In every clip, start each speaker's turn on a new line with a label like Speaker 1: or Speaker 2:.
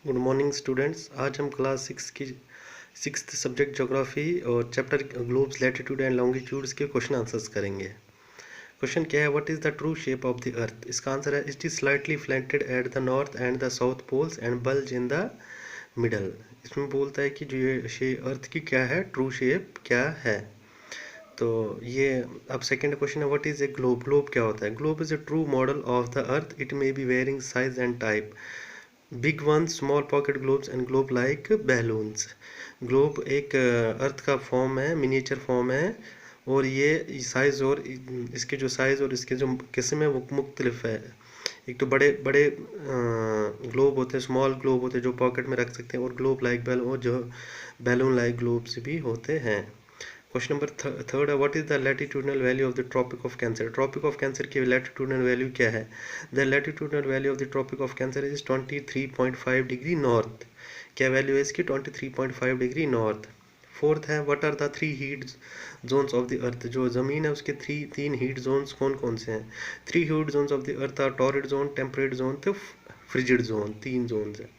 Speaker 1: Good morning students. आज हम class 6 की सिक्स्थ सब्जेक्ट ज्योग्राफी और chapter globes latitude and longitudes के क्वेश्चन आंसर्स करेंगे। क्वेश्चन क्या है, what is the true shape of the earth. इसका आंसर है it is slightly flattened at the north and the south poles and bulge in the middle. इसमें बोलता है कि जो ये अर्थ की क्या है, ट्रू शेप क्या है। तो ये अब सेकंड क्वेश्चन है, what is a globe. Globe क्या होता है। Globe is a true model of the earth. It may be wearing size and type, big one, small pocket globes and globe like balloons. Globe एक earth का form है, miniature form है, और ये size और इसके जो साइज़ और इसके जो किस्म है वो मुख्तलिफ है। एक तो बड़े बड़े ग्लोब होते हैं, स्मॉल ग्लोब होते हैं जो पॉकेट में रख सकते हैं, और ग्लोब लाइक बैलून और जो बैलून लाइक ग्लोब्स भी होते हैं। क्वेश्चन नंबर थर्ड है, what is the latitudinal value of the tropic of Cancer. Tropic of Cancer की लैटिट्यूडनल वैल्यू क्या है। The latitudinal value of the tropic of Cancer is 23.5 degree north. क्या value है इसकी, 23.5 डिग्री नॉर्थ। फोर्थ है, what are the 3 heat zones of the earth. जो ज़मीन है उसके तीन हीट जोन्स कौन कौन से हैं। 3 heat zones of the earth are torrid zone, temperate zone, तो फ्रिजिड जोन। 3 जोन है।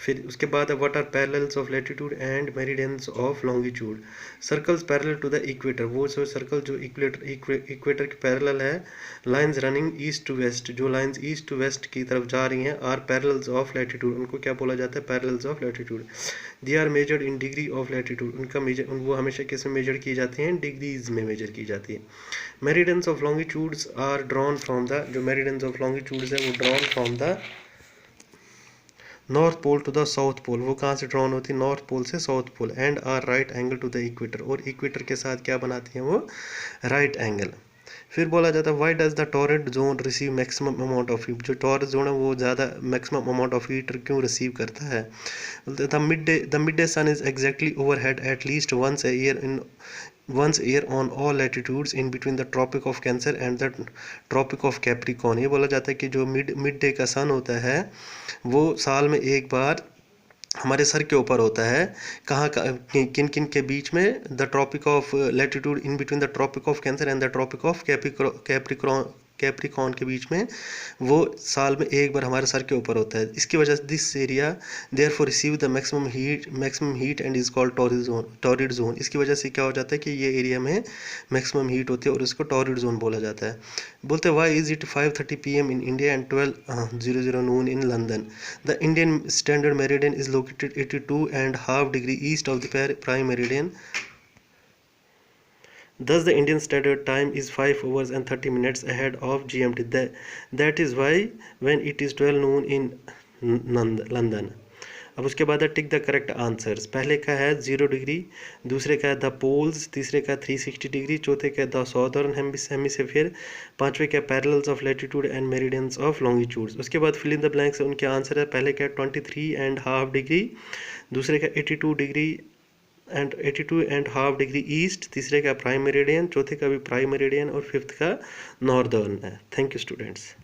Speaker 1: फिर उसके बाद है, what are parallels of latitude and meridians of longitude. Circles parallel to the equator, वो जो सर्कल जो इक्वेटर के पैरेलल है। Lines running east to west, जो लाइंस ईस्ट टू वेस्ट की तरफ जा रही हैं, आर पैरेलल्स ऑफ लैटिट्यूड। उनको क्या बोला जाता है, parallels of latitude. They are measured in degree of latitude, उनका मेजर वो हमेशा किस में मेजर की जाती हैं, डिग्रीज में मेजर की जाती है। Meridians of longitudes are drawn from the, जो मेरिडियंस ऑफ लॉन्गिट्यूड्स है वो drawn from the North Pole to the South Pole. वो कहाँ से ड्रॉन होती है, नॉर्थ पोल से South Pole. And are right angle to the equator, और इक्वेटर के साथ क्या बनाती हैं वो, राइट एंगल। फिर बोला जाता है, why does the torrent zone receive maximum amount of heat. जो टॉरेंट जोन है वो ज़्यादा मैक्सिमम अमाउंट ऑफ हीट क्यों रिसीव करता है। The mid day sun is exactly overhead at least once a year on all latitudes in between the tropic of cancer and the tropic of capricorn। ये बोला जाता है कि जो mid day का सन होता है वो साल में एक बार हमारे सर के ऊपर होता है। कहाँ किन किन के बीच में, the tropic of latitude in between the tropic of Cancer and the tropic of Capricorn के बीच में, वो साल में एक बार हमारे सर के ऊपर होता है। इसकी वजह से this area therefore receive the maximum heat and is called torrid zone. इसकी वजह से क्या हो जाता है कि ये एरिया में मैक्सिमम हीट होती है और इसको टॉरिड जोन बोला जाता है। बोलते हैं, why is it 5:30 PM in India and 12:00 Noon in London. The Indian standard meridian is located 82.5 degree east of the prime meridian. Thus, the Indian Standard Time is 5 hours and 30 minutes ahead of GMT. That is why when it is 12 noon in London. अब उसके बाद है, tick the correct answers. पहले का है 0 degree, दूसरे का है द पोल्स, तीसरे का 360 डिग्री, चौथे का द सॉदर्न हेमिस्फीयर, पांचवे का parallels of latitude and meridians of longitudes. उसके बाद फिल इन द ब्लैंक्स, उनके आंसर है, पहले का 23.5 डिग्री, दूसरे का 82 डिग्री एंड 82.5 डिग्री ईस्ट, तीसरे का प्राइम मेरिडियन, चौथे का भी प्राइम मेरिडियन, और फिफ्थ का नॉर्दर्न है। Thank you students.